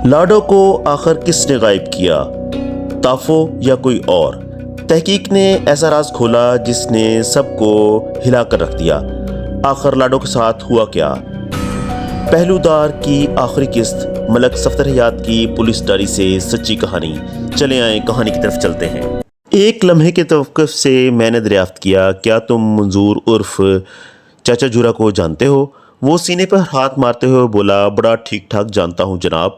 لاڈو کو آخر کس نے غائب کیا، تافو یا کوئی اور؟ تحقیق نے ایسا راز کھولا جس نے سب کو ہلا کر رکھ دیا۔ آخر لاڈو کے ساتھ ہوا کیا؟ پہلودار کی آخری قسط، ملک صفدر حیات کی پولیس ڈائری سے سچی کہانی۔ چلے آئیں کہانی کی طرف چلتے ہیں۔ ایک لمحے کے توقف سے میں نے دریافت کیا، کیا تم منظور عرف چاچا جورا کو جانتے ہو؟ وہ سینے پر ہاتھ مارتے ہوئے بولا، بڑا ٹھیک ٹھاک جانتا ہوں جناب،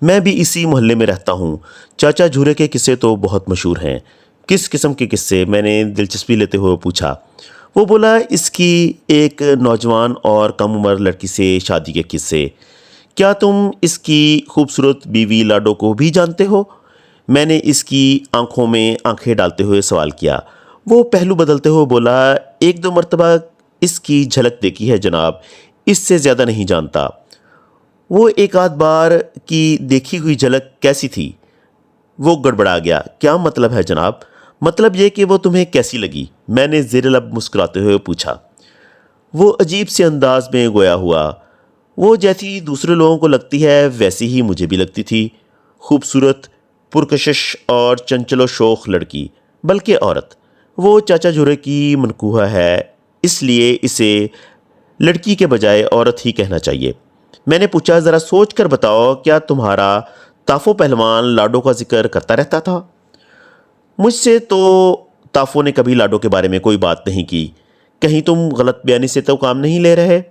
میں بھی اسی محلے میں رہتا ہوں۔ چاچا جورے کے قصے تو بہت مشہور ہیں۔ کس قسم کے قصے؟ میں نے دلچسپی لیتے ہوئے پوچھا۔ وہ بولا، اس کی ایک نوجوان اور کم عمر لڑکی سے شادی کے قصے۔ کیا تم اس کی خوبصورت بیوی لاڈو کو بھی جانتے ہو؟ میں نے اس کی آنکھوں میں آنکھیں ڈالتے ہوئے سوال کیا۔ وہ پہلو بدلتے ہوئے بولا، ایک دو مرتبہ اس کی جھلک دیکھی ہے جناب، اس سے زیادہ نہیں جانتا۔ وہ ایک آدھ بار کی دیکھی ہوئی جھلک کیسی تھی؟ وہ گڑبڑا گیا۔ کیا مطلب ہے جناب؟ مطلب یہ کہ وہ تمہیں کیسی لگی؟ میں نے زیر لب مسکراتے ہوئے پوچھا۔ وہ عجیب سے انداز میں گویا ہوا۔ وہ جیسی دوسرے لوگوں کو لگتی ہے ویسی ہی مجھے بھی لگتی تھی۔ خوبصورت، پرکشش اور چنچل و شوخ لڑکی، بلکہ عورت۔ وہ چاچا جورے کی منکوہہ ہے، اس لیے اسے لڑکی کے بجائے عورت ہی کہنا چاہیے۔ میں نے پوچھا، ذرا سوچ کر بتاؤ، کیا تمہارا تافو پہلوان لاڈو کا ذکر کرتا رہتا تھا؟ مجھ سے تو تافو نے کبھی لاڈو کے بارے میں کوئی بات نہیں کی۔ کہیں تم غلط بیانی سے تو کام نہیں لے رہے؟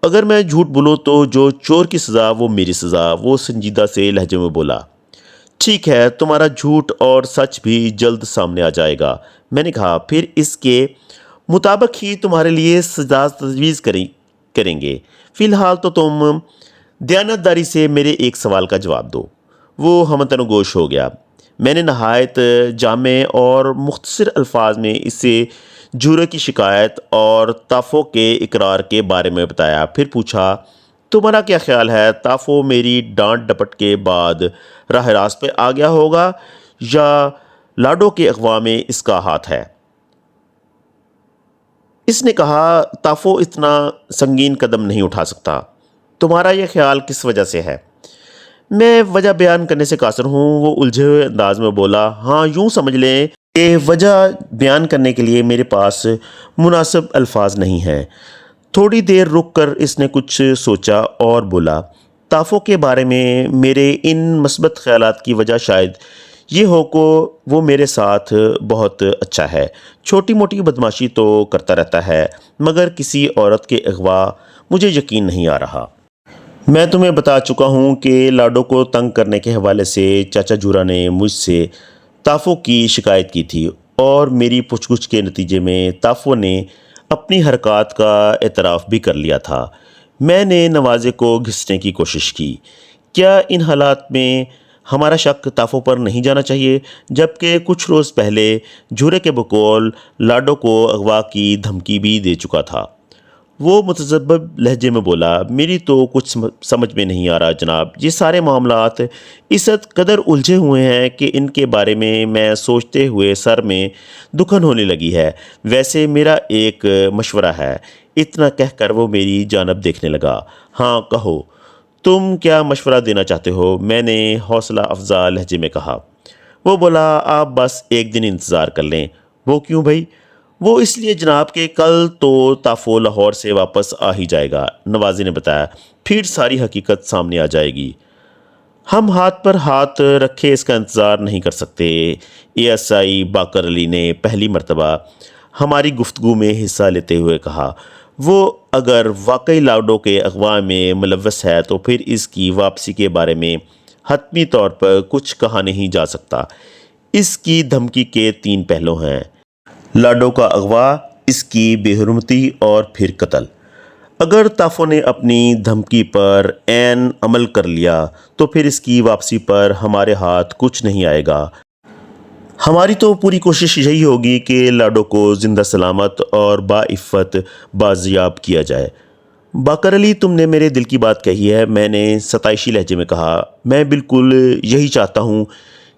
اگر میں جھوٹ بولوں تو جو چور کی سزا وہ میری سزا، وہ سنجیدہ سے لہجے میں بولا۔ ٹھیک ہے، تمہارا جھوٹ اور سچ بھی جلد سامنے آ جائے گا، میں نے کہا، پھر اس کے مطابق ہی تمہارے لیے سزا تجویز کریں گے۔ فی الحال تو تم دیانتداری سے میرے ایک سوال کا جواب دو۔ وہ ہمتن گوش ہو گیا۔ میں نے نہایت جامع اور مختصر الفاظ میں اسے جورے کی شکایت اور تافو کے اقرار کے بارے میں بتایا۔ پھر پوچھا، تمہارا کیا خیال ہے، تافو میری ڈانٹ ڈپٹ کے بعد راہ راست پہ آ گیا ہوگا یا لاڈو کے اغوا میں اس کا ہاتھ ہے؟ اس نے کہا، تافو اتنا سنگین قدم نہیں اٹھا سکتا۔ تمہارا یہ خیال کس وجہ سے ہے؟ میں وجہ بیان کرنے سے قاصر ہوں، وہ الجھے ہوئے انداز میں بولا۔ ہاں، یوں سمجھ لیں کہ وجہ بیان کرنے کے لیے میرے پاس مناسب الفاظ نہیں ہیں۔ تھوڑی دیر رک کر اس نے کچھ سوچا اور بولا، تافو کے بارے میں میرے ان مثبت خیالات کی وجہ شاید یہ ہو کہ وہ میرے ساتھ بہت اچھا ہے۔ چھوٹی موٹی بدماشی تو کرتا رہتا ہے، مگر کسی عورت کے اغوا مجھے یقین نہیں آ رہا۔ میں تمہیں بتا چکا ہوں کہ لاڈو کو تنگ کرنے کے حوالے سے چاچا جورا نے مجھ سے تافو کی شکایت کی تھی، اور میری پوچھ گچھ کے نتیجے میں تافو نے اپنی حرکات کا اعتراف بھی کر لیا تھا۔ میں نے نوازے کو گھسنے کی کوشش کی۔ کیا ان حالات میں ہمارا شک تافو پر نہیں جانا چاہیے، جبکہ کچھ روز پہلے جورے کے بقول لاڈو کو اغوا کی دھمکی بھی دے چکا تھا؟ وہ متذبذب لہجے میں بولا، میری تو کچھ سمجھ میں نہیں آ رہا جناب، یہ سارے معاملات اس قدر الجھے ہوئے ہیں کہ ان کے بارے میں سوچتے ہوئے سر میں دکھن ہونے لگی ہے۔ ویسے میرا ایک مشورہ ہے۔ اتنا کہہ کر وہ میری جانب دیکھنے لگا۔ ہاں کہو، تم کیا مشورہ دینا چاہتے ہو؟ میں نے حوصلہ افزا لہجے میں کہا۔ وہ بولا، آپ بس ایک دن انتظار کر لیں۔ وہ کیوں بھائی؟ وہ اس لیے جناب کہ کل تو تافو لاہور سے واپس آ ہی جائے گا، نوازے نے بتایا، پھر ساری حقیقت سامنے آ جائے گی۔ ہم ہاتھ پر ہاتھ رکھے اس کا انتظار نہیں کر سکتے، ASI باقر علی نے پہلی مرتبہ ہماری گفتگو میں حصہ لیتے ہوئے کہا۔ وہ اگر واقعی لاڈو کے اغوا میں ملوث ہے تو پھر اس کی واپسی کے بارے میں حتمی طور پر کچھ کہا نہیں جا سکتا۔ اس کی دھمکی کے 3 پہلو ہیں: لاڈو کا اغوا، اس کی بے حرمتی اور پھر قتل۔ اگر تافو نے اپنی دھمکی پر عین عمل کر لیا تو پھر اس کی واپسی پر ہمارے ہاتھ کچھ نہیں آئے گا۔ ہماری تو پوری کوشش یہی ہوگی کہ لاڈو کو زندہ سلامت اور باعفت بازیاب کیا جائے۔ باقر علی، تم نے میرے دل کی بات کہی ہے، میں نے ستائشی لہجے میں کہا۔ میں بالکل یہی چاہتا ہوں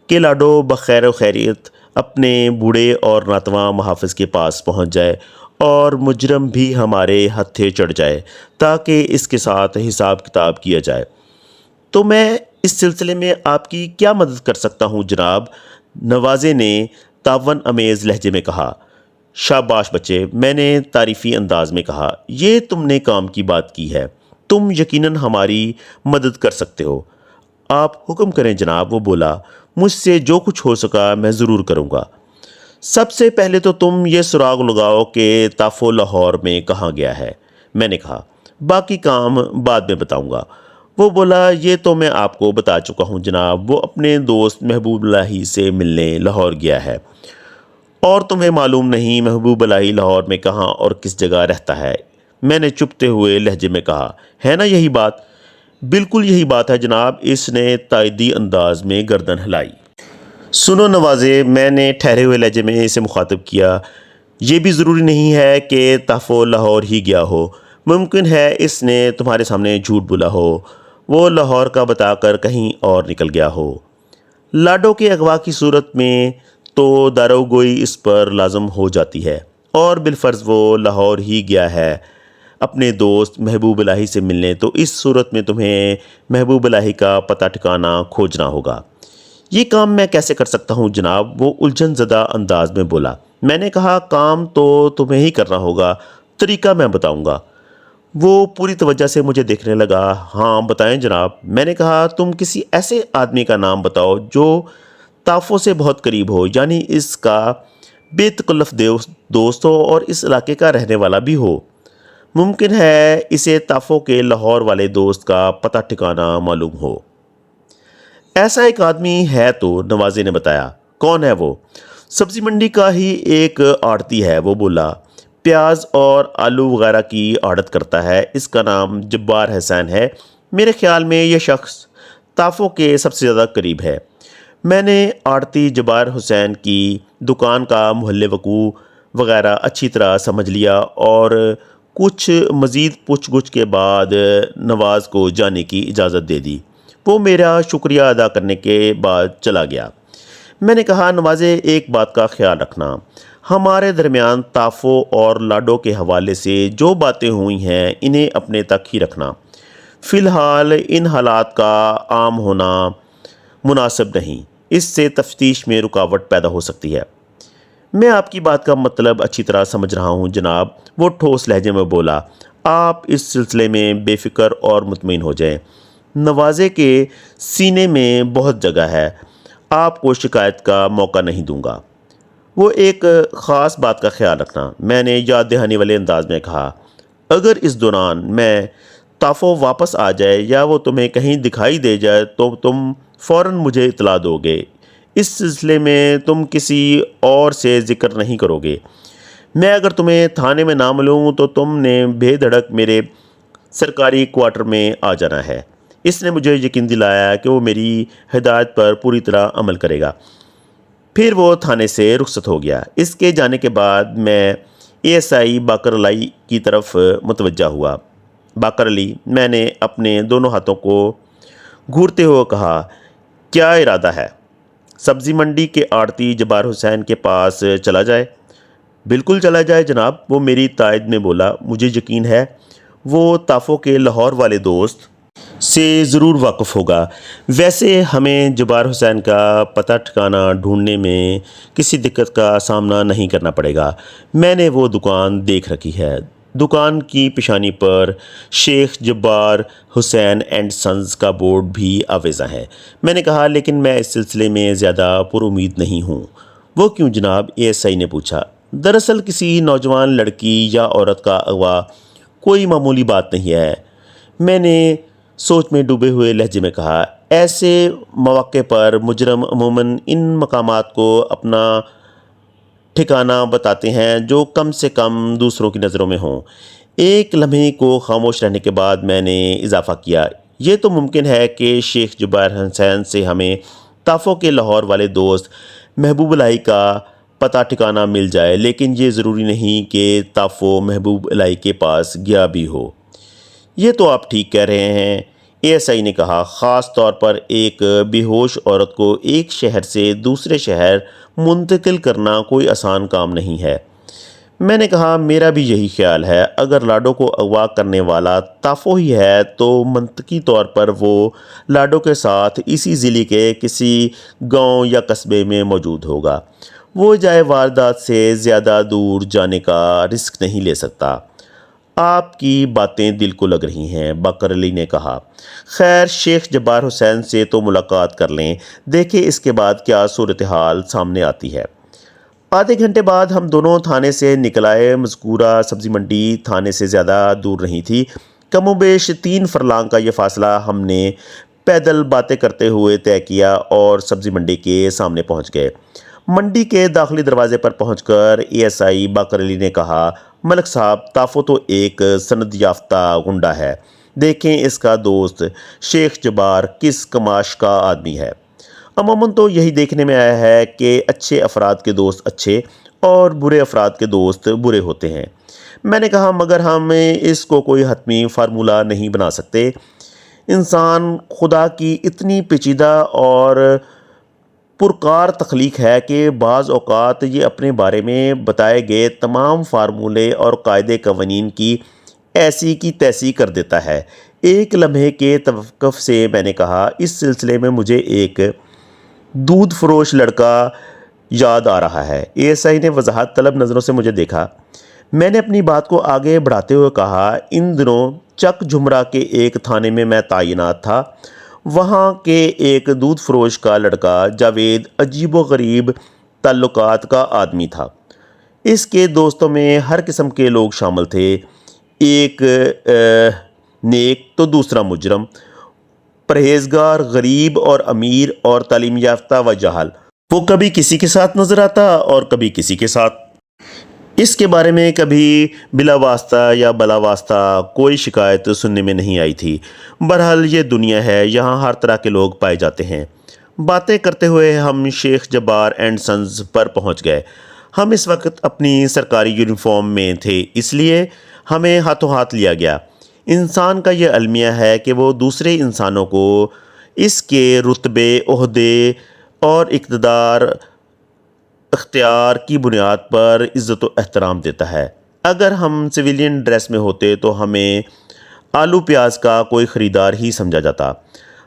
کہ لاڈو بخیر و خیریت اپنے بوڑھے اور ناتواں محافظ کے پاس پہنچ جائے اور مجرم بھی ہمارے ہتھے چڑھ جائے، تاکہ اس کے ساتھ حساب کتاب کیا جائے۔ تو میں اس سلسلے میں آپ کی کیا مدد کر سکتا ہوں جناب؟ نوازے نے تعاون امیز لہجے میں کہا۔ شاباش بچے، میں نے تعریفی انداز میں کہا، یہ تم نے کام کی بات کی ہے، تم یقیناً ہماری مدد کر سکتے ہو۔ آپ حکم کریں جناب، وہ بولا، مجھ سے جو کچھ ہو سکا میں ضرور کروں گا۔ سب سے پہلے تو تم یہ سراغ لگاؤ کہ تافو لاہور میں کہاں گیا ہے، میں نے کہا، باقی کام بعد میں بتاؤں گا۔ وہ بولا، یہ تو میں آپ کو بتا چکا ہوں جناب، وہ اپنے دوست محبوب الہی سے ملنے لاہور گیا ہے۔ اور تمہیں معلوم نہیں محبوب الہی لاہور میں کہاں اور کس جگہ رہتا ہے؟ میں نے چپتے ہوئے لہجے میں کہا، ہے نا یہی بات؟ بالکل یہی بات ہے جناب، اس نے تائیدی انداز میں گردن ہلائی۔ سنو نوازے، میں نے ٹھہرے ہوئے لہجے میں اسے مخاطب کیا، یہ بھی ضروری نہیں ہے کہ تحفو لاہور ہی گیا ہو، ممکن ہے اس نے تمہارے سامنے جھوٹ بولا ہو، وہ لاہور کا بتا کر کہیں اور نکل گیا ہو۔ لاڈو کے اغوا کی صورت میں تو داروگوئی اس پر لازم ہو جاتی ہے، اور بالفرض وہ لاہور ہی گیا ہے اپنے دوست محبوب الہی سے ملنے، تو اس صورت میں تمہیں محبوب الہی کا پتہ ٹھکانہ کھوجنا ہوگا۔ یہ کام میں کیسے کر سکتا ہوں جناب؟ وہ الجھن زدہ انداز میں بولا۔ میں نے کہا، کام تو تمہیں ہی کرنا ہوگا، طریقہ میں بتاؤں گا۔ وہ پوری توجہ سے مجھے دیکھنے لگا۔ ہاں بتائیں جناب، میں نے کہا، تم کسی ایسے آدمی کا نام بتاؤ جو تافو سے بہت قریب ہو، یعنی اس کا بے تکلف دوست ہو اور اس علاقے کا رہنے والا بھی ہو۔ ممکن ہے اسے تافو کے لاہور والے دوست کا پتہ ٹھکانہ معلوم ہو۔ ایسا ایک آدمی ہے تو، نوازے نے بتایا۔ کون ہے وہ؟ سبزی منڈی کا ہی ایک آڑتی ہے، وہ بولا، پیاز اور آلو وغیرہ کی آڑت کرتا ہے، اس کا نام جبار حسین ہے۔ میرے خیال میں یہ شخص تافو کے سب سے زیادہ قریب ہے۔ میں نے آڑتی جبار حسین کی دکان کا محل وقوع وغیرہ اچھی طرح سمجھ لیا اور کچھ مزید پوچھ گچھ کے بعد نواز کو جانے کی اجازت دے دی۔ وہ میرا شکریہ ادا کرنے کے بعد چلا گیا۔ میں نے کہا، نوازے، ایک بات کا خیال رکھنا، ہمارے درمیان تافو اور لاڈو کے حوالے سے جو باتیں ہوئی ہیں انہیں اپنے تک ہی رکھنا۔ فی الحال ان حالات کا عام ہونا مناسب نہیں، اس سے تفتیش میں رکاوٹ پیدا ہو سکتی ہے۔ میں آپ کی بات کا مطلب اچھی طرح سمجھ رہا ہوں جناب، وہ ٹھوس لہجے میں بولا۔ آپ اس سلسلے میں بے فکر اور مطمئن ہو جائیں، نوازے کے سینے میں بہت جگہ ہے، آپ کو شکایت کا موقع نہیں دوں گا۔ وہ ایک خاص بات کا خیال رکھنا، میں نے یاد دہانی والے انداز میں کہا، اگر اس دوران میں تافو واپس آ جائے یا وہ تمہیں کہیں دکھائی دے جائے تو تم فوراً مجھے اطلاع دو گے۔ اس سلسلے میں تم کسی اور سے ذکر نہیں کرو گے۔ میں اگر تمہیں تھانے میں نہ ملوں تو تم نے بے دھڑک میرے سرکاری کوارٹر میں آ جانا ہے۔ اس نے مجھے یقین دلایا کہ وہ میری ہدایت پر پوری طرح عمل کرے گا۔ پھر وہ تھانے سے رخصت ہو گیا۔ اس کے جانے کے بعد میں ASI باقر علی کی طرف متوجہ ہوا۔ باقر علی، میں نے اپنے دونوں ہاتھوں کو گھورتے ہوئے کہا، کیا ارادہ ہے؟ سبزی منڈی کے آڑتی جبار حسین کے پاس چلا جائے؟ بالکل چلا جائے جناب، وہ میری تائید میں بولا، مجھے یقین ہے وہ تافو کے لاہور والے دوست سے ضرور واقف ہوگا۔ ویسے ہمیں جبار حسین کا پتہ ٹھکانہ ڈھونڈنے میں کسی دقت کا سامنا نہیں کرنا پڑے گا۔ میں نے وہ دکان دیکھ رکھی ہے، دکان کی پیشانی پر شیخ جبار حسین اینڈ سنز کا بورڈ بھی آویزاں ہے۔ میں نے کہا، لیکن میں اس سلسلے میں زیادہ پر امید نہیں ہوں۔ وہ کیوں جناب؟ ASI نے پوچھا۔ دراصل کسی نوجوان لڑکی یا عورت کا اغوا کوئی معمولی بات نہیں ہے، میں نے سوچ میں ڈوبے ہوئے لہجے میں کہا۔ ایسے مواقع پر مجرم عموماً ان مقامات کو اپنا ٹھکانہ بتاتے ہیں جو کم سے کم دوسروں کی نظروں میں ہوں۔ ایک لمحے کو خاموش رہنے کے بعد میں نے اضافہ کیا، یہ تو ممکن ہے کہ شیخ جبار حسین سے ہمیں تافو کے لاہور والے دوست محبوب الہی کا پتہ ٹھکانہ مل جائے، لیکن یہ ضروری نہیں کہ تافو محبوب الہی کے پاس گیا بھی ہو۔ یہ تو آپ ٹھیک کہہ رہے ہیں، ASI نے کہا، خاص طور پر ایک بے ہوش عورت کو ایک شہر سے دوسرے شہر منتقل کرنا کوئی آسان کام نہیں ہے۔ میں نے کہا میرا بھی یہی خیال ہے، اگر لاڈو کو اغوا کرنے والا تافو ہی ہے تو منطقی طور پر وہ لاڈو کے ساتھ اسی ضلع کے کسی گاؤں یا قصبے میں موجود ہوگا، وہ جائے واردات سے زیادہ دور جانے کا رسک نہیں لے سکتا۔ آپ کی باتیں دل کو لگ رہی ہیں، باقر علی نے کہا۔ خیر شیخ جبار حسین سے تو ملاقات کر لیں، دیکھیں اس کے بعد کیا صورتحال سامنے آتی ہے۔ آدھے گھنٹے بعد ہم دونوں تھانے سے نکل آئے۔ مذکورہ سبزی منڈی تھانے سے زیادہ دور نہیں تھی، کم و بیش 3 فرلانگ کا یہ فاصلہ ہم نے پیدل باتیں کرتے ہوئے طے کیا اور سبزی منڈی کے سامنے پہنچ گئے۔ منڈی کے داخلی دروازے پر پہنچ کر اے ایس آئی باقر علی نے کہا، ملک صاحب تافو تو ایک سند یافتہ غنڈہ ہے، دیکھیں اس کا دوست شیخ جبار کس کماش کا آدمی ہے۔ عموماً تو یہی دیکھنے میں آیا ہے کہ اچھے افراد کے دوست اچھے اور برے افراد کے دوست برے ہوتے ہیں۔ میں نے کہا مگر ہم اس کو کوئی حتمی فارمولہ نہیں بنا سکتے۔ انسان خدا کی اتنی پیچیدہ اور پرکار تخلیق ہے کہ بعض اوقات یہ اپنے بارے میں بتائے گئے تمام فارمولے اور قاعدے قوانین کی ایسی کی تیسی کر دیتا ہے۔ ایک لمحے کے توقف سے میں نے کہا، اس سلسلے میں مجھے ایک دودھ فروش لڑکا یاد آ رہا ہے۔ اے ایس آئی نے وضاحت طلب نظروں سے مجھے دیکھا۔ میں نے اپنی بات کو آگے بڑھاتے ہوئے کہا، ان دنوں چک جھمرا کے ایک تھانے میں تعینات تھا، وہاں کے ایک دودھ فروش کا لڑکا جاوید عجیب و غریب تعلقات کا آدمی تھا۔ اس کے دوستوں میں ہر قسم کے لوگ شامل تھے، ایک نیک تو دوسرا مجرم، پرہیزگار، غریب اور امیر اور تعلیم یافتہ و جاہل۔ وہ کبھی کسی کے ساتھ نظر آتا اور کبھی کسی کے ساتھ۔ اس کے بارے میں کبھی بلا واسطہ یا بلا واسطہ کوئی شکایت سننے میں نہیں آئی تھی۔ بہرحال یہ دنیا ہے، یہاں ہر طرح کے لوگ پائے جاتے ہیں۔ باتیں کرتے ہوئے ہم شیخ جبار اینڈ سنز پر پہنچ گئے۔ ہم اس وقت اپنی سرکاری یونیفارم میں تھے، اس لیے ہمیں ہاتھوں ہاتھ لیا گیا۔ انسان کا یہ المیہ ہے کہ وہ دوسرے انسانوں کو اس کے رتبے، عہدے اور اقتدار اختیار کی بنیاد پر عزت و احترام دیتا ہے۔ اگر ہم سویلین ڈریس میں ہوتے تو ہمیں آلو پیاز کا کوئی خریدار ہی سمجھا جاتا۔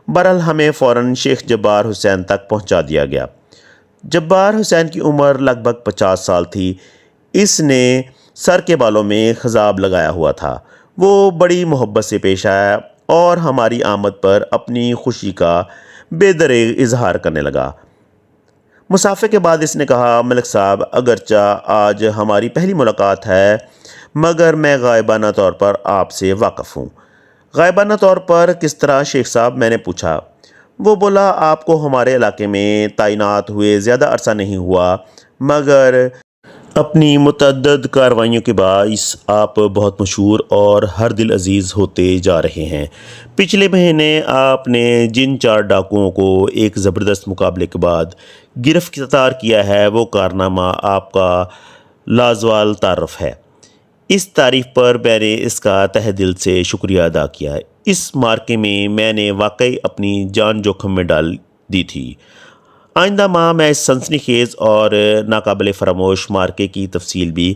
بہرحال ہمیں فوراً شیخ جبار حسین تک پہنچا دیا گیا۔ جبار حسین کی عمر لگ بھگ 50 سال تھی۔ اس نے سر کے بالوں میں خضاب لگایا ہوا تھا۔ وہ بڑی محبت سے پیش آیا اور ہماری آمد پر اپنی خوشی کا بے دریغ اظہار کرنے لگا۔ مسافے کے بعد اس نے کہا، ملک صاحب اگرچہ آج ہماری پہلی ملاقات ہے مگر میں غائبانہ طور پر آپ سے واقف ہوں۔ غائبانہ طور پر کس طرح شیخ صاحب؟ میں نے پوچھا۔ وہ بولا، آپ کو ہمارے علاقے میں تعینات ہوئے زیادہ عرصہ نہیں ہوا مگر اپنی متعدد کارروائیوں کے باعث آپ بہت مشہور اور ہر دل عزیز ہوتے جا رہے ہیں۔ پچھلے مہینے آپ نے جن 4 ڈاکوؤں کو ایک زبردست مقابلے کے بعد گرفتار کیا ہے، وہ کارنامہ آپ کا لازوال تعارف ہے۔ اس تعریف پر میں نے اس کا تہ دل سے شکریہ ادا کیا۔ اس مارکے میں میں نے واقعی اپنی جان جوخم میں ڈال دی تھی۔ آئندہ ماہ میں اس سنسنی خیز اور ناقابل فراموش مارکے کی تفصیل بھی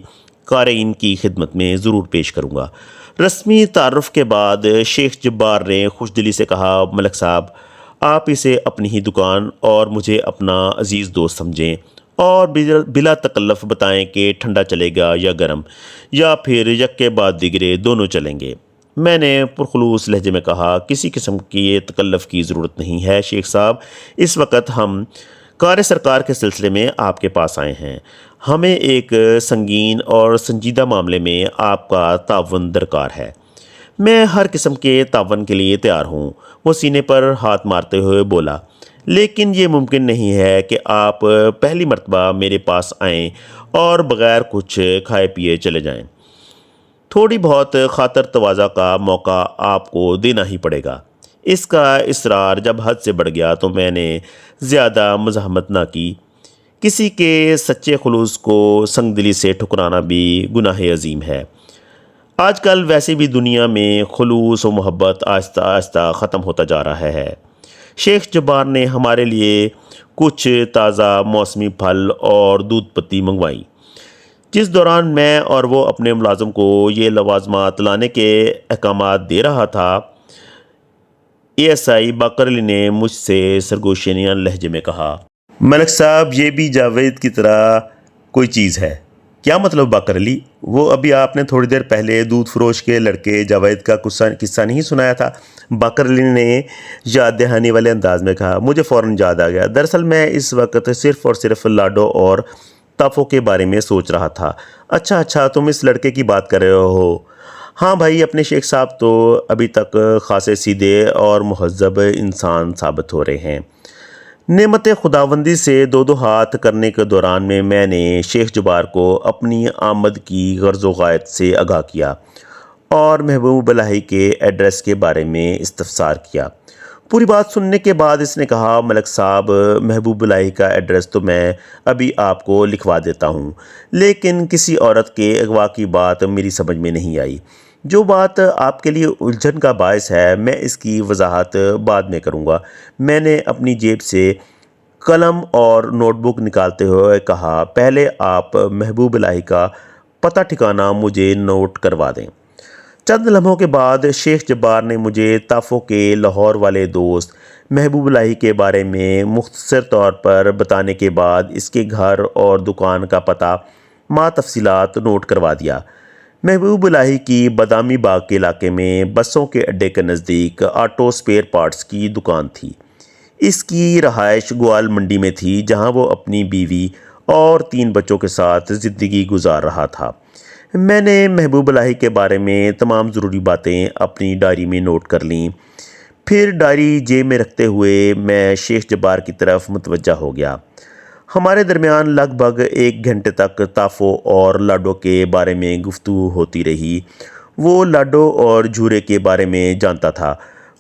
قارئین کی خدمت میں ضرور پیش کروں گا۔ رسمی تعارف کے بعد شیخ جبار نے خوش دلی سے کہا، ملک صاحب آپ اسے اپنی ہی دکان اور مجھے اپنا عزیز دوست سمجھیں اور بلا تکلف بتائیں کہ ٹھنڈا چلے گا یا گرم، یا پھر یک کے بعد دیگرے دونوں چلیں گے۔ میں نے پرخلوص لہجے میں کہا، کسی قسم کی تکلف کی ضرورت نہیں ہے شیخ صاحب، اس وقت ہم کار سرکار کے سلسلے میں آپ کے پاس آئے ہیں۔ ہمیں ایک سنگین اور سنجیدہ معاملے میں آپ کا تعاون درکار ہے۔ میں ہر قسم کے تعاون کے لیے تیار ہوں، وہ سینے پر ہاتھ مارتے ہوئے بولا، لیکن یہ ممکن نہیں ہے کہ آپ پہلی مرتبہ میرے پاس آئیں اور بغیر کچھ کھائے پیے چلے جائیں۔ تھوڑی بہت خاطر تواضع کا موقع آپ کو دینا ہی پڑے گا۔ اس کا اصرار جب حد سے بڑھ گیا تو میں نے زیادہ مزاحمت نہ کی۔ کسی کے سچے خلوص کو سنگ دلی سے ٹھکرانا بھی گناہ عظیم ہے۔ آج کل ویسے بھی دنیا میں خلوص و محبت آہستہ آہستہ ختم ہوتا جا رہا ہے۔ شیخ جبار نے ہمارے لیے کچھ تازہ موسمی پھل اور دودھ پتی منگوائی۔ جس دوران میں اور وہ اپنے ملازم کو یہ لوازمات لانے کے احکامات دے رہا تھا، اے ایس آئی باقر علی نے مجھ سے سرگوشیاں لہجے میں کہا، ملک صاحب یہ بھی جاوید کی طرح کوئی چیز ہے۔ کیا مطلب باقر علی؟ وہ ابھی آپ نے تھوڑی دیر پہلے دودھ فروش کے لڑکے جاوید کا قصہ نہیں سنایا تھا؟ باقر علی نے یاد دہانی والے انداز میں کہا۔ مجھے فوراً یاد آ گیا، دراصل میں اس وقت صرف اور صرف لاڈو اور تافو کے بارے میں سوچ رہا تھا۔ اچھا تم اس لڑکے کی بات کر رہے ہو؟ ہاں بھائی، اپنے شیخ صاحب تو ابھی تک خاصے سیدھے اور مہذب انسان ثابت ہو رہے ہیں۔ نعمت خداوندی سے دو ہاتھ کرنے کے دوران میں نے شیخ جبار کو اپنی آمد کی غرض و غایت سے آگاہ کیا اور محبوب الہی کے ایڈریس کے بارے میں استفسار کیا۔ پوری بات سننے کے بعد اس نے کہا، ملک صاحب محبوب الہی کا ایڈریس تو میں ابھی آپ کو لکھوا دیتا ہوں، لیکن کسی عورت کے اغوا کی بات میری سمجھ میں نہیں آئی۔ جو بات آپ کے لیے الجھن کا باعث ہے میں اس کی وضاحت بعد میں کروں گا۔ میں نے اپنی جیب سے قلم اور نوٹ بک نکالتے ہوئے کہا، پہلے آپ محبوب الہی کا پتہ ٹھکانہ مجھے نوٹ کروا دیں۔ چند لمحوں کے بعد شیخ جبار نے مجھے تافو کے لاہور والے دوست محبوب الہی کے بارے میں مختصر طور پر بتانے کے بعد اس کے گھر اور دکان کا پتہ ما تفصیلات نوٹ کروا دیا۔ محبوب الہی کی بادامی باغ کے علاقے میں بسوں کے اڈے کے نزدیک آٹو سپیئر پارٹس کی دکان تھی۔ اس کی رہائش گوال منڈی میں تھی، جہاں وہ اپنی بیوی اور 3 بچوں کے ساتھ زندگی گزار رہا تھا۔ میں نے محبوب الہی کے بارے میں تمام ضروری باتیں اپنی ڈائری میں نوٹ کر لیں۔ پھر ڈائری جیب میں رکھتے ہوئے میں شیخ جبار کی طرف متوجہ ہو گیا۔ ہمارے درمیان لگ بھگ 1 گھنٹے تک تافو اور لاڈو کے بارے میں گفتگو ہوتی رہی۔ وہ لاڈو اور جھورے کے بارے میں جانتا تھا،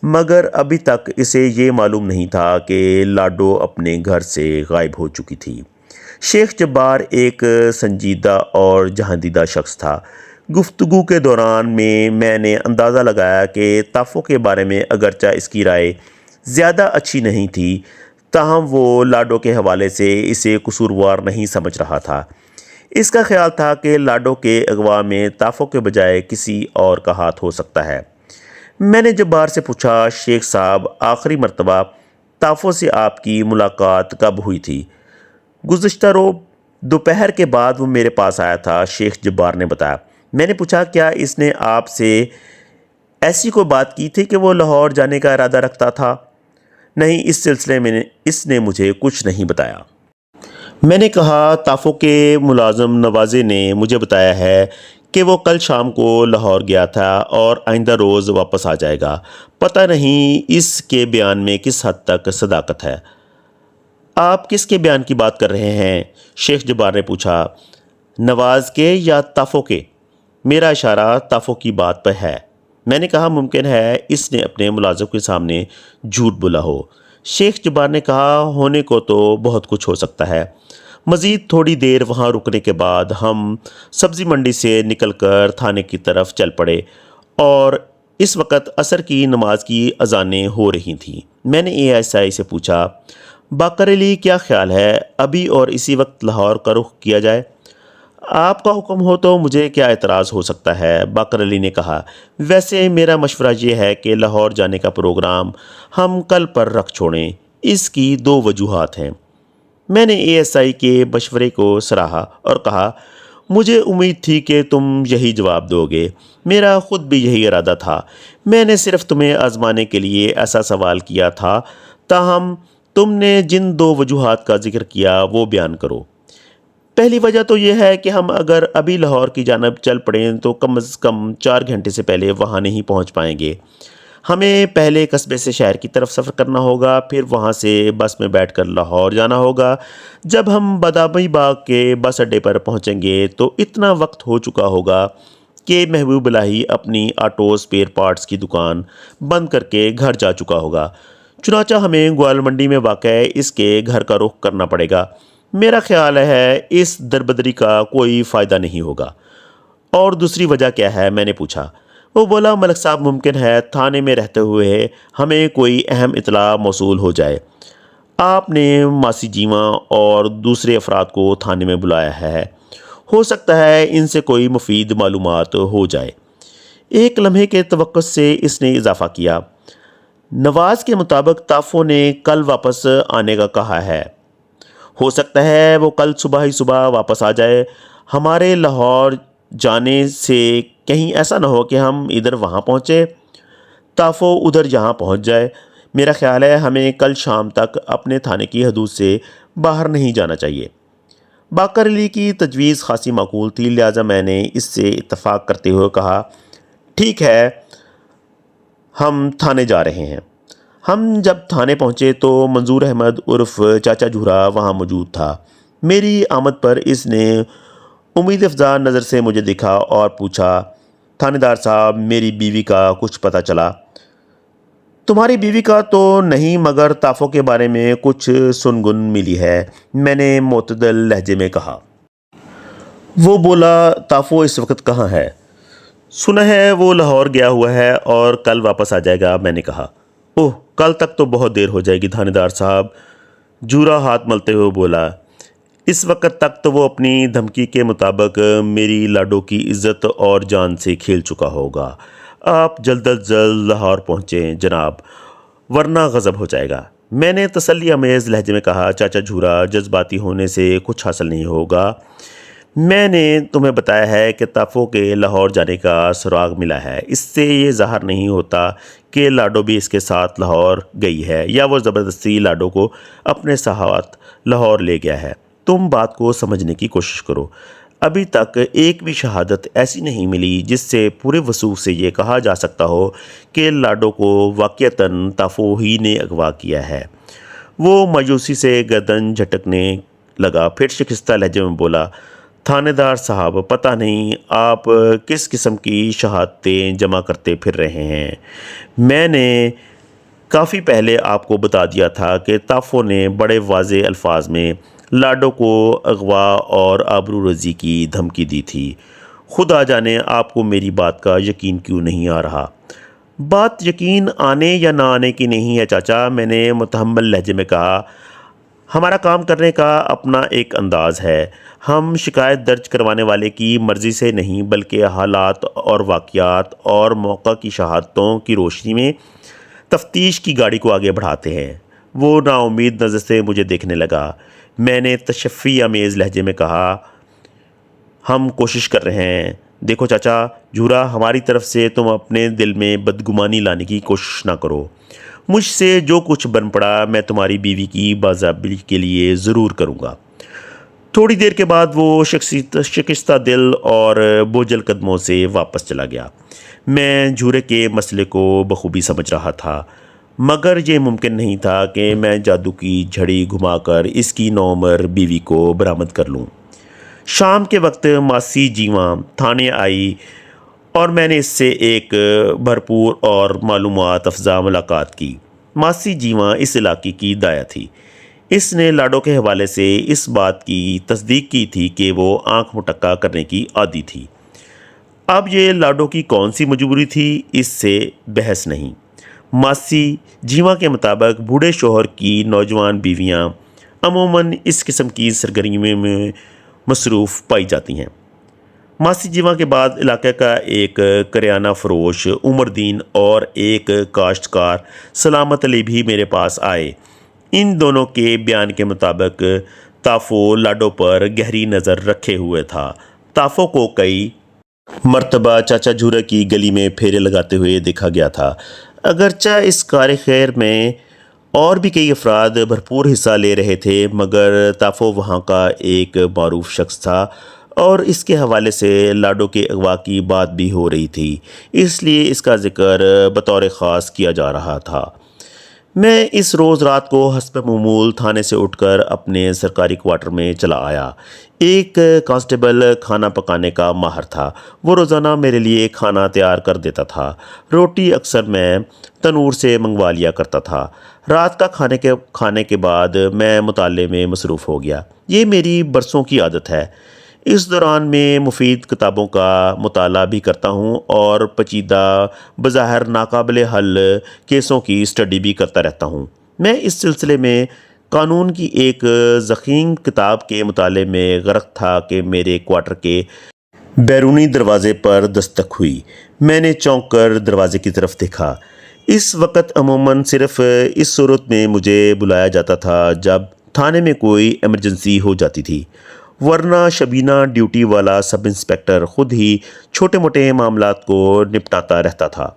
مگر ابھی تک اسے یہ معلوم نہیں تھا کہ لاڈو اپنے گھر سے غائب ہو چکی تھی۔ شیخ جبار ایک سنجیدہ اور جہاندیدہ شخص تھا۔ گفتگو کے دوران میں نے اندازہ لگایا کہ تافو کے بارے میں اگرچہ اس کی رائے زیادہ اچھی نہیں تھی، تاہم وہ لاڈو کے حوالے سے اسے قصوروار نہیں سمجھ رہا تھا۔ اس کا خیال تھا کہ لاڈو کے اغوا میں تافو کے بجائے کسی اور کا ہاتھ ہو سکتا ہے۔ میں نے جبار سے پوچھا، شیخ صاحب آخری مرتبہ تافو سے آپ کی ملاقات کب ہوئی تھی؟ گزشتہ روز دوپہر کے بعد وہ میرے پاس آیا تھا، شیخ جبار نے بتایا۔ میں نے پوچھا، کیا اس نے آپ سے ایسی کوئی بات کی تھی کہ وہ لاہور جانے کا ارادہ رکھتا تھا؟ نہیں، اس سلسلے میں اس نے مجھے کچھ نہیں بتایا۔ میں نے کہا، تافو کے ملازم نوازے نے مجھے بتایا ہے کہ وہ کل شام کو لاہور گیا تھا اور آئندہ روز واپس آ جائے گا۔ پتہ نہیں اس کے بیان میں کس حد تک صداقت ہے۔ آپ کس کے بیان کی بات کر رہے ہیں؟ شیخ جبار نے پوچھا، نواز کے یا تافو کے؟ میرا اشارہ تافو کی بات پر ہے۔ میں نے کہا، ممکن ہے اس نے اپنے ملازم کے سامنے جھوٹ بولا ہو۔ شیخ جبار نے کہا، ہونے کو تو بہت کچھ ہو سکتا ہے۔ مزید تھوڑی دیر وہاں رکنے کے بعد ہم سبزی منڈی سے نکل کر تھانے کی طرف چل پڑے اور اس وقت عصر کی نماز کی اذانیں ہو رہی تھیں۔ میں نے اے ایس آئی سے پوچھا، باقر علی کیا خیال ہے ابھی اور اسی وقت لاہور کا رخ کیا جائے؟ آپ کا حکم ہو تو مجھے کیا اعتراض ہو سکتا ہے، باقر علی نے کہا۔ ویسے میرا مشورہ یہ ہے کہ لاہور جانے کا پروگرام ہم کل پر رکھ چھوڑیں۔ اس کی 2 وجوہات ہیں۔ میں نے اے ایس آئی کے مشورے کو سراہا اور کہا، مجھے امید تھی کہ تم یہی جواب دو گے۔ میرا خود بھی یہی ارادہ تھا۔ میں نے صرف تمہیں آزمانے کے لیے ایسا سوال کیا تھا، تاہم تم نے جن 2 وجوہات کا ذکر کیا وہ بیان کرو۔ پہلی وجہ تو یہ ہے کہ ہم اگر ابھی لاہور کی جانب چل پڑیں تو کم از کم 4 گھنٹے سے پہلے وہاں نہیں پہنچ پائیں گے۔ ہمیں پہلے قصبے سے شہر کی طرف سفر کرنا ہوگا، پھر وہاں سے بس میں بیٹھ کر لاہور جانا ہوگا۔ جب ہم بادامی باغ کے بس اڈے پر پہنچیں گے تو اتنا وقت ہو چکا ہوگا کہ محبوب الہی اپنی آٹو سپیئر پارٹس کی دکان بند کر کے گھر جا چکا ہوگا۔ چنانچہ ہمیں گوال منڈی میں واقع اس کے گھر کا رخ کرنا پڑے گا۔ میرا خیال ہے اس دربدری کا کوئی فائدہ نہیں ہوگا۔ اور دوسری وجہ کیا ہے؟ میں نے پوچھا۔ وہ بولا، ملک صاحب ممکن ہے تھانے میں رہتے ہوئے ہمیں کوئی اہم اطلاع موصول ہو جائے۔ آپ نے ماسی جیواں اور دوسرے افراد کو تھانے میں بلایا ہے۔ ہو سکتا ہے ان سے کوئی مفید معلومات ہو جائے۔ ایک لمحے کے توقف سے اس نے اضافہ کیا، نواز کے مطابق تافو نے کل واپس آنے کا کہا ہے۔ ہو سکتا ہے وہ کل صبح ہی صبح واپس آ جائے۔ ہمارے لاہور جانے سے کہیں ایسا نہ ہو کہ ہم ادھر وہاں پہنچے، تافو ادھر یہاں پہنچ جائے۔ میرا خیال ہے ہمیں کل شام تک اپنے تھانے کی حدود سے باہر نہیں جانا چاہیے۔ باقر علی کی تجویز خاصی معقول تھی، لہٰذا میں نے اس سے اتفاق کرتے ہوئے کہا، ٹھیک ہے، ہم تھانے جا رہے ہیں۔ ہم جب تھانے پہنچے تو منظور احمد عرف چاچا جھورا وہاں موجود تھا۔ میری آمد پر اس نے امید افزا نظر سے مجھے دیکھا اور پوچھا، تھانے دار صاحب، میری بیوی کا کچھ پتہ چلا؟ تمہاری بیوی کا تو نہیں، مگر تافو کے بارے میں کچھ سنگن ملی ہے، میں نے معتدل لہجے میں کہا۔ وہ بولا، تافو اس وقت کہاں ہے؟ سنا ہے وہ لاہور گیا ہوا ہے اور کل واپس آ جائے گا، میں نے کہا۔ اوہ، کل تک تو بہت دیر ہو جائے گی تھانے دار صاحب، جھورا ہاتھ ملتے ہوئے بولا۔ اس وقت تک تو وہ اپنی دھمکی کے مطابق میری لاڈو کی عزت اور جان سے کھیل چکا ہوگا۔ آپ جلد از جلد لاہور پہنچیں جناب، ورنہ غضب ہو جائے گا، میں نے تسلی آمیز لہجے میں کہا۔ چاچا جھورا، جذباتی ہونے سے کچھ حاصل نہیں ہوگا۔ میں نے تمہیں بتایا ہے کہ تافو کے لاہور جانے کا سراغ ملا ہے، اس سے یہ ظاہر نہیں ہوتا کہ لاڈو بھی اس کے ساتھ لاہور گئی ہے یا وہ زبردستی لاڈو کو اپنے ساتھ لاہور لے گیا ہے۔ تم بات کو سمجھنے کی کوشش کرو۔ ابھی تک ایک بھی شہادت ایسی نہیں ملی جس سے پورے وثوق سے یہ کہا جا سکتا ہو کہ لاڈو کو واقعتاً تافو ہی نے اغوا کیا ہے۔ وہ مایوسی سے گردن جھٹکنے لگا، پھر شکستہ لہجے میں بولا، تھانے دار صاحب، پتہ نہیں آپ کس قسم کی شہادتیں جمع کرتے پھر رہے ہیں۔ میں نے کافی پہلے آپ کو بتا دیا تھا کہ تافو نے بڑے واضح الفاظ میں لاڈو کو اغوا اور آبروریزی کی دھمکی دی تھی۔ خدا جانے آپ کو میری بات کا یقین کیوں نہیں آ رہا۔ بات یقین آنے یا نہ آنے کی نہیں ہے چاچا، میں نے متحمل لہجے میں کہا، ہمارا کام کرنے کا اپنا ایک انداز ہے۔ ہم شکایت درج کروانے والے کی مرضی سے نہیں بلکہ حالات اور واقعات اور موقع کی شہادتوں کی روشنی میں تفتیش کی گاڑی کو آگے بڑھاتے ہیں۔ وہ نا امید نظر سے مجھے دیکھنے لگا۔ میں نے تشفی آمیز لہجے میں کہا، ہم کوشش کر رہے ہیں۔ دیکھو چاچا جھورا، ہماری طرف سے تم اپنے دل میں بدگمانی لانے کی کوشش نہ کرو۔ مجھ سے جو کچھ بن پڑا میں تمہاری بیوی کی بازیابی کے لیے ضرور کروں گا۔ تھوڑی دیر کے بعد وہ شکستہ دل اور بوجھل قدموں سے واپس چلا گیا۔ میں جھورے کے مسئلے کو بخوبی سمجھ رہا تھا، مگر یہ ممکن نہیں تھا کہ میں جادو کی جھڑی گھما کر اس کی نوعمر بیوی کو برآمد کر لوں۔ شام کے وقت ماسی جیواں تھانے آئی اور میں نے اس سے ایک بھرپور اور معلومات افزا ملاقات کی۔ ماسی جیواں اس علاقے کی دایا تھی۔ اس نے لاڈو کے حوالے سے اس بات کی تصدیق کی تھی کہ وہ آنکھ مٹکا کرنے کی عادی تھی۔ اب یہ لاڈو کی کون سی مجبوری تھی، اس سے بحث نہیں۔ ماسی جیواں کے مطابق بوڑھے شوہر کی نوجوان بیویاں عموماً اس قسم کی سرگرمیوں میں مصروف پائی جاتی ہیں۔ ماسی جیواں کے بعد علاقے کا ایک کریانہ فروش عمر دین اور ایک کاشتکار سلامت علی بھی میرے پاس آئے۔ ان دونوں کے بیان کے مطابق تافو لاڈو پر گہری نظر رکھے ہوئے تھا۔ تافو کو کئی مرتبہ چاچا جھورا کی گلی میں پھیرے لگاتے ہوئے دیکھا گیا تھا۔ اگرچہ اس کار خیر میں اور بھی کئی افراد بھرپور حصہ لے رہے تھے، مگر تافو وہاں کا ایک معروف شخص تھا اور اس کے حوالے سے لاڈو کے اغوا کی بات بھی ہو رہی تھی، اس لیے اس کا ذکر بطور خاص کیا جا رہا تھا۔ میں اس روز رات کو حسب معمول تھانے سے اٹھ کر اپنے سرکاری کوارٹر میں چلا آیا۔ ایک کانسٹیبل کھانا پکانے کا ماہر تھا، وہ روزانہ میرے لیے کھانا تیار کر دیتا تھا۔ روٹی اکثر میں تنور سے منگوا لیا کرتا تھا۔ رات کا کھانے کے بعد میں مطالعے میں مصروف ہو گیا۔ یہ میری برسوں کی عادت ہے۔ اس دوران میں مفید کتابوں کا مطالعہ بھی کرتا ہوں اور پیچیدہ بظاہر ناقابل حل کیسوں کی اسٹڈی بھی کرتا رہتا ہوں۔ میں اس سلسلے میں قانون کی ایک ضخیم کتاب کے مطالعے میں غرق تھا کہ میرے کوارٹر کے بیرونی دروازے پر دستک ہوئی۔ میں نے چونک کر دروازے کی طرف دیکھا۔ اس وقت عموماً صرف اس صورت میں مجھے بلایا جاتا تھا جب تھانے میں کوئی ایمرجنسی ہو جاتی تھی، ورنہ شبینہ ڈیوٹی والا سب انسپکٹر خود ہی چھوٹے موٹے معاملات کو نپٹاتا رہتا تھا۔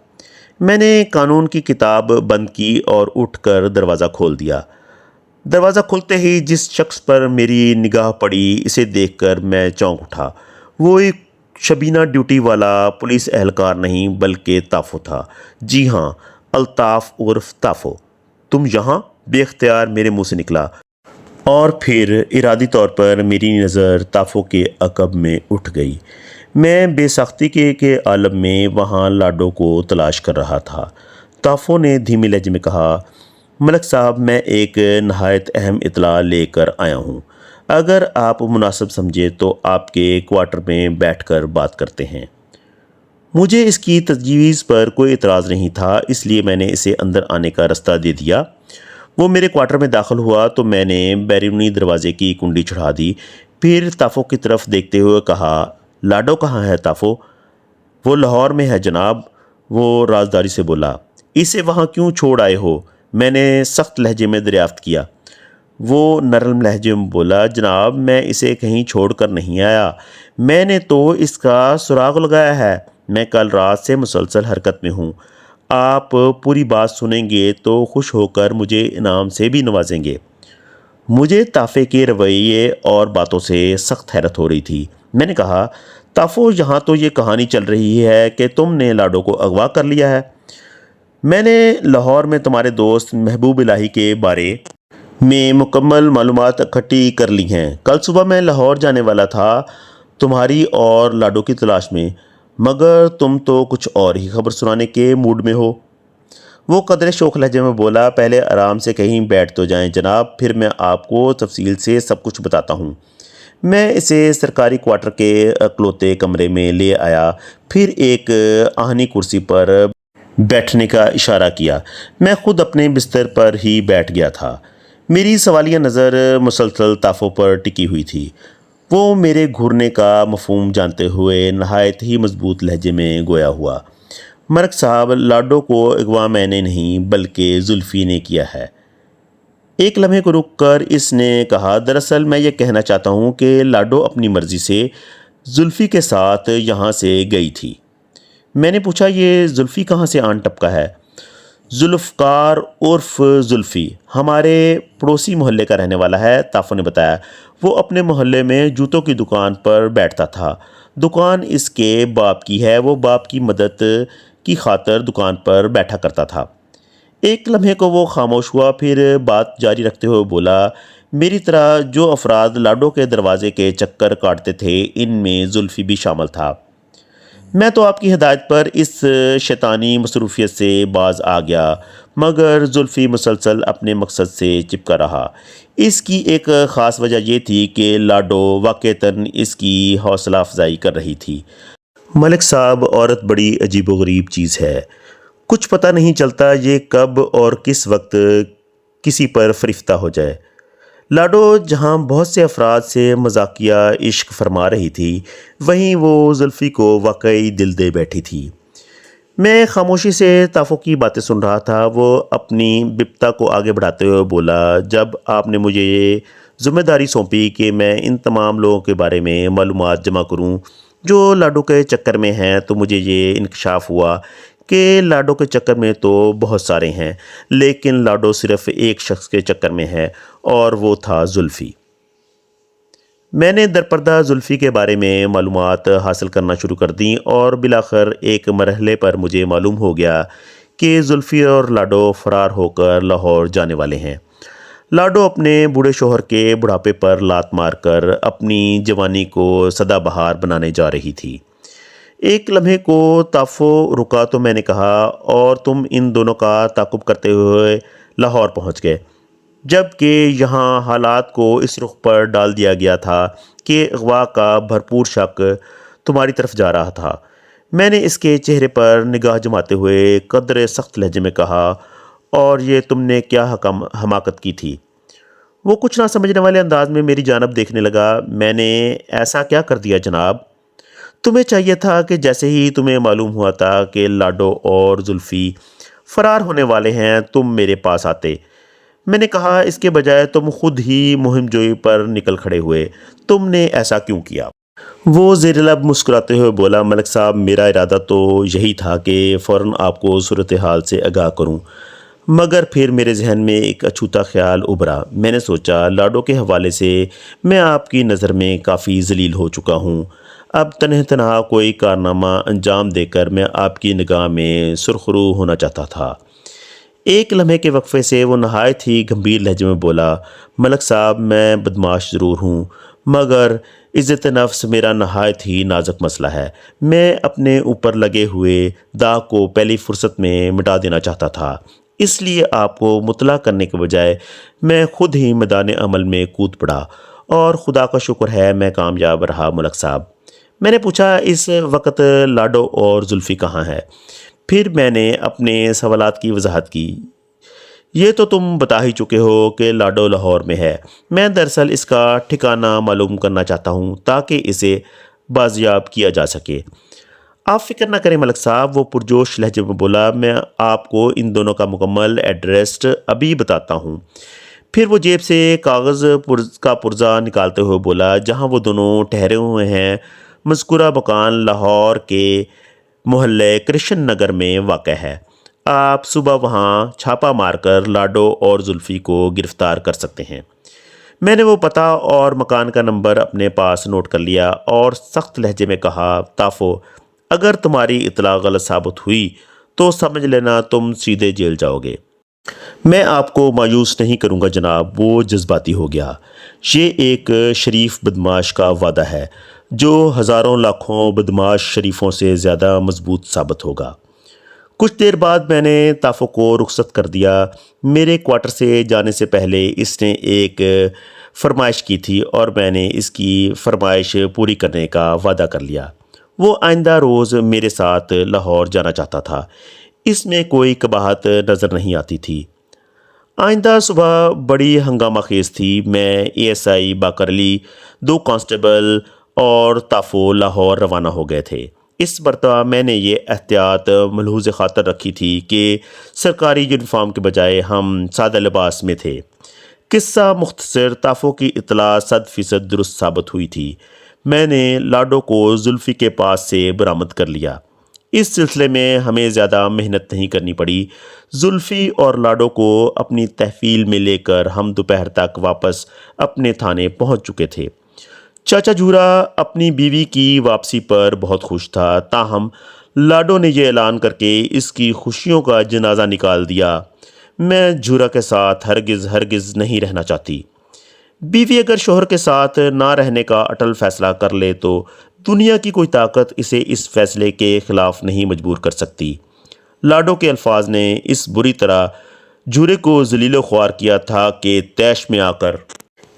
میں نے قانون کی کتاب بند کی اور اٹھ کر دروازہ کھول دیا۔ دروازہ کھلتے ہی جس شخص پر میری نگاہ پڑی اسے دیکھ کر میں چونک اٹھا۔ وہ ایک شبینہ ڈیوٹی والا پولیس اہلکار نہیں بلکہ تافو تھا۔ جی ہاں، الطاف عرف تافو۔ تم یہاں؟ بے اختیار میرے منہ سے نکلا، اور پھر ارادی طور پر میری نظر تافو کے عقب میں اٹھ گئی۔ میں بے ساختگی کے عالم میں وہاں لاڈو کو تلاش کر رہا تھا۔ تافو نے دھیمے لہجے میں کہا، ملک صاحب، میں ایک نہایت اہم اطلاع لے کر آیا ہوں۔ اگر آپ مناسب سمجھے تو آپ کے کوارٹر میں بیٹھ کر بات کرتے ہیں۔ مجھے اس کی تجویز پر کوئی اعتراض نہیں تھا، اس لیے میں نے اسے اندر آنے کا راستہ دے دیا۔ وہ میرے کوارٹر میں داخل ہوا تو میں نے بیرونی دروازے کی کنڈی چڑھا دی، پھر تافو کی طرف دیکھتے ہوئے کہا، لاڈو کہاں ہے تافو؟ وہ لاہور میں ہے جناب، وہ رازداری سے بولا۔ اسے وہاں کیوں چھوڑ آئے ہو؟ میں نے سخت لہجے میں دریافت کیا۔ وہ نرم لہجے میں بولا، جناب میں اسے کہیں چھوڑ کر نہیں آیا، میں نے تو اس کا سراغ لگایا ہے۔ میں کل رات سے مسلسل حرکت میں ہوں۔ آپ پوری بات سنیں گے تو خوش ہو کر مجھے انعام سے بھی نوازیں گے۔ مجھے تافے کے رویے اور باتوں سے سخت حیرت ہو رہی تھی۔ میں نے کہا، تافو یہاں تو یہ کہانی چل رہی ہے کہ تم نے لاڈو کو اغوا کر لیا ہے۔ میں نے لاہور میں تمہارے دوست محبوب الہی کے بارے میں مکمل معلومات اکٹھی کر لی ہیں۔ کل صبح میں لاہور جانے والا تھا تمہاری اور لاڈو کی تلاش میں، مگر تم تو کچھ اور ہی خبر سنانے کے موڈ میں ہو۔ وہ قدرے شوخ لہجے میں بولا، پہلے آرام سے کہیں بیٹھ تو جائیں جناب، پھر میں آپ کو تفصیل سے سب کچھ بتاتا ہوں۔ میں اسے سرکاری کوارٹر کے اکلوتے کمرے میں لے آیا، پھر ایک آہنی کرسی پر بیٹھنے کا اشارہ کیا۔ میں خود اپنے بستر پر ہی بیٹھ گیا تھا۔ میری سوالیہ نظر مسلسل تافو پر ٹکی ہوئی تھی۔ وہ میرے گھورنے کا مفہوم جانتے ہوئے نہایت ہی مضبوط لہجے میں گویا ہوا، مرک صاحب، لاڈو کو اغوا میں نے نہیں بلکہ زلفی نے کیا ہے۔ ایک لمحے کو رک کر اس نے کہا، دراصل میں یہ کہنا چاہتا ہوں کہ لاڈو اپنی مرضی سے زلفی کے ساتھ یہاں سے گئی تھی۔ میں نے پوچھا، یہ زلفی کہاں سے آن ٹپکا ہے؟ ذوالفقار عرف زلفی ہمارے پڑوسی محلے کا رہنے والا ہے، تافو نے بتایا۔ وہ اپنے محلے میں جوتوں کی دکان پر بیٹھتا تھا۔ دکان اس کے باپ کی ہے، وہ باپ کی مدد کی خاطر دکان پر بیٹھا کرتا تھا۔ ایک لمحے کو وہ خاموش ہوا، پھر بات جاری رکھتے ہوئے بولا، میری طرح جو افراد لاڈو کے دروازے کے چکر کاٹتے تھے ان میں زلفی بھی شامل تھا۔ میں تو آپ کی ہدایت پر اس شیطانی مصروفیت سے باز آ گیا، مگر زلفی مسلسل اپنے مقصد سے چپکا رہا۔ اس کی ایک خاص وجہ یہ تھی کہ لاڈو واقعتاً اس کی حوصلہ افزائی کر رہی تھی۔ ملک صاحب، عورت بڑی عجیب و غریب چیز ہے، کچھ پتہ نہیں چلتا یہ کب اور کس وقت کسی پر فرفتہ ہو جائے۔ لاڈو جہاں بہت سے افراد سے مذاقیہ عشق فرما رہی تھی، وہیں وہ زلفی کو واقعی دل دے بیٹھی تھی۔ میں خاموشی سے تافو کی باتیں سن رہا تھا۔ وہ اپنی بپتا کو آگے بڑھاتے ہوئے بولا، جب آپ نے مجھے یہ ذمہ داری سونپی کہ میں ان تمام لوگوں کے بارے میں معلومات جمع کروں جو لاڈو کے چکر میں ہیں، تو مجھے یہ انکشاف ہوا کہ لاڈو کے چکر میں تو بہت سارے ہیں، لیکن لاڈو صرف ایک شخص کے چکر میں ہے، اور وہ تھا زلفی۔ میں نے درپردہ زلفی کے بارے میں معلومات حاصل کرنا شروع کر دیں، اور بالآخر ایک مرحلے پر مجھے معلوم ہو گیا کہ زلفی اور لاڈو فرار ہو کر لاہور جانے والے ہیں۔ لاڈو اپنے بوڑھے شوہر کے بڑھاپے پر لات مار کر اپنی جوانی کو سدا بہار بنانے جا رہی تھی۔ ایک لمحے کو تافو رکا تو میں نے کہا، اور تم ان دونوں کا تعاقب کرتے ہوئے لاہور پہنچ گئے، جبکہ یہاں حالات کو اس رخ پر ڈال دیا گیا تھا کہ اغوا کا بھرپور شک تمہاری طرف جا رہا تھا۔ میں نے اس کے چہرے پر نگاہ جماتے ہوئے قدرے سخت لہجے میں کہا، اور یہ تم نے کیا حماقت کی تھی؟ وہ کچھ نہ سمجھنے والے انداز میں میری جانب دیکھنے لگا۔ میں نے ایسا کیا کر دیا جناب؟ تمہیں چاہیے تھا کہ جیسے ہی تمہیں معلوم ہوا تھا کہ لاڈو اور زلفی فرار ہونے والے ہیں تم میرے پاس آتے۔ میں نے کہا اس کے بجائے تم خود ہی مہم جوئی پر نکل کھڑے ہوئے۔ تم نے ایسا کیوں کیا؟ وہ زیر لب مسکراتے ہوئے بولا، ملک صاحب میرا ارادہ تو یہی تھا کہ فوراً آپ کو صورتحال سے آگاہ کروں، مگر پھر میرے ذہن میں ایک اچھوتا خیال ابھرا۔ میں نے سوچا لاڈو کے حوالے سے میں آپ کی نظر میں کافی ذلیل ہو چکا ہوں، اب تنہ تنہا کوئی کارنامہ انجام دے کر میں آپ کی نگاہ میں سرخرو ہونا چاہتا تھا۔ ایک لمحے کے وقفے سے وہ نہایت ہی گمبھیر لہجے میں بولا، ملک صاحب میں بدمعاش ضرور ہوں، مگر عزت نفس میرا نہایت ہی نازک مسئلہ ہے۔ میں اپنے اوپر لگے ہوئے داغ کو پہلی فرصت میں مٹا دینا چاہتا تھا، اس لیے آپ کو مطلع کرنے کے بجائے میں خود ہی میدان عمل میں کود پڑا، اور خدا کا شکر ہے میں کامیاب رہا ملک صاحب۔ میں نے پوچھا، اس وقت لاڈو اور زلفی کہاں ہے؟ پھر میں نے اپنے سوالات کی وضاحت کی۔ یہ تو تم بتا ہی چکے ہو کہ لاڈو لاہور میں ہے۔ میں دراصل اس کا ٹھکانہ معلوم کرنا چاہتا ہوں تاکہ اسے بازیاب کیا جا سکے۔ آپ فکر نہ کریں ملک صاحب، وہ پرجوش لہجے میں بولا، میں آپ کو ان دونوں کا مکمل ایڈریس ابھی بتاتا ہوں۔ پھر وہ جیب سے کاغذ کا پرزہ نکالتے ہوئے بولا، جہاں وہ دونوں ٹھہرے ہوئے ہیں مذکورہ مکان لاہور کے محلے کرشن نگر میں واقع ہے۔ آپ صبح وہاں چھاپہ مار کر لاڈو اور زلفی کو گرفتار کر سکتے ہیں۔ میں نے وہ پتہ اور مکان کا نمبر اپنے پاس نوٹ کر لیا اور سخت لہجے میں کہا، تافو، اگر تمہاری اطلاع غلط ثابت ہوئی تو سمجھ لینا تم سیدھے جیل جاؤ گے۔ میں آپ کو مایوس نہیں کروں گا جناب، وہ جذباتی ہو گیا۔ یہ ایک شریف بدمعاش کا وعدہ ہے جو ہزاروں لاکھوں بدمعاش شریفوں سے زیادہ مضبوط ثابت ہوگا۔ کچھ دیر بعد میں نے تافو کو رخصت کر دیا۔ میرے کوارٹر سے جانے سے پہلے اس نے ایک فرمائش کی تھی اور میں نے اس کی فرمائش پوری کرنے کا وعدہ کر لیا۔ وہ آئندہ روز میرے ساتھ لاہور جانا چاہتا تھا۔ اس میں کوئی قباحت نظر نہیں آتی تھی۔ آئندہ صبح بڑی ہنگامہ خیز تھی۔ میں A S I Baqir Ali, 2 constable اور تافو لاہور روانہ ہو گئے تھے۔ اس مرتبہ میں نے یہ احتیاط ملحوظ خاطر رکھی تھی کہ سرکاری یونیفارم کے بجائے ہم سادہ لباس میں تھے۔ قصہ مختصر، تافو کی اطلاع 100% درست ثابت ہوئی تھی۔ میں نے لاڈو کو زلفی کے پاس سے برآمد کر لیا۔ اس سلسلے میں ہمیں زیادہ محنت نہیں کرنی پڑی۔ زلفی اور لاڈو کو اپنی تحویل میں لے کر ہم دوپہر تک واپس اپنے تھانے پہنچ چکے تھے۔ چاچا جھورا اپنی بیوی کی واپسی پر بہت خوش تھا، تاہم لاڈو نے یہ اعلان کر کے اس کی خوشیوں کا جنازہ نکال دیا، میں جھورا کے ساتھ ہرگز نہیں رہنا چاہتی۔ بیوی اگر شوہر کے ساتھ نہ رہنے کا اٹل فیصلہ کر لے تو دنیا کی کوئی طاقت اسے اس فیصلے کے خلاف نہیں مجبور کر سکتی۔ لاڈو کے الفاظ نے اس بری طرح جھورے کو ذلیل و خوار کیا تھا کہ طیش میں آ کر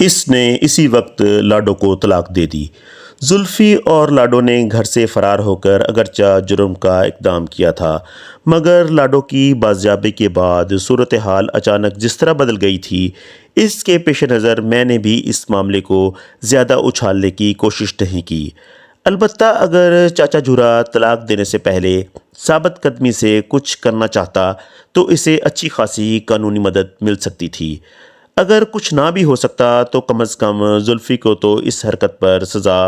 اس نے اسی وقت لاڈو کو طلاق دے دی۔ زلفی اور لاڈو نے گھر سے فرار ہو کر اگرچہ جرم کا اقدام کیا تھا، مگر لاڈو کی بازیابی کے بعد صورتحال اچانک جس طرح بدل گئی تھی، اس کے پیش نظر میں نے بھی اس معاملے کو زیادہ اچھالنے کی کوشش نہیں کی۔ البتہ اگر چاچا جھورا طلاق دینے سے پہلے ثابت قدمی سے کچھ کرنا چاہتا تو اسے اچھی خاصی قانونی مدد مل سکتی تھی۔ اگر کچھ نہ بھی ہو سکتا تو کم از کم زلفی کو تو اس حرکت پر سزا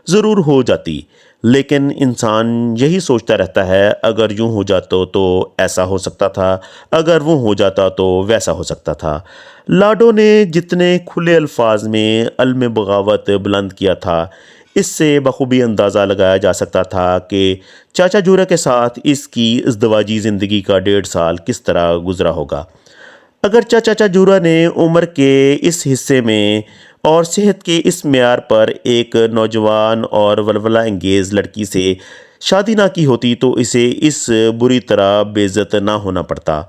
ضرور ہو جاتی، لیکن انسان یہی سوچتا رہتا ہے، اگر یوں ہو جاتا تو ایسا ہو سکتا تھا، اگر وہ ہو جاتا تو ویسا ہو سکتا تھا۔ لاڈو نے جتنے کھلے الفاظ میں علم بغاوت بلند کیا تھا، اس سے بخوبی اندازہ لگایا جا سکتا تھا کہ چاچا جھورا کے ساتھ اس کی ازدواجی زندگی کا 1.5 سال کس طرح گزرا ہوگا۔ اگرچہ چاچا جھورا نے عمر کے اس حصے میں اور صحت کے اس معیار پر ایک نوجوان اور ولولہ انگیز لڑکی سے شادی نہ کی ہوتی تو اسے اس بری طرح بے عزت نہ ہونا پڑتا۔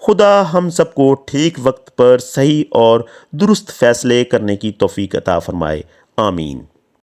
خدا ہم سب کو ٹھیک وقت پر صحیح اور درست فیصلے کرنے کی توفیق عطا فرمائے، آمین۔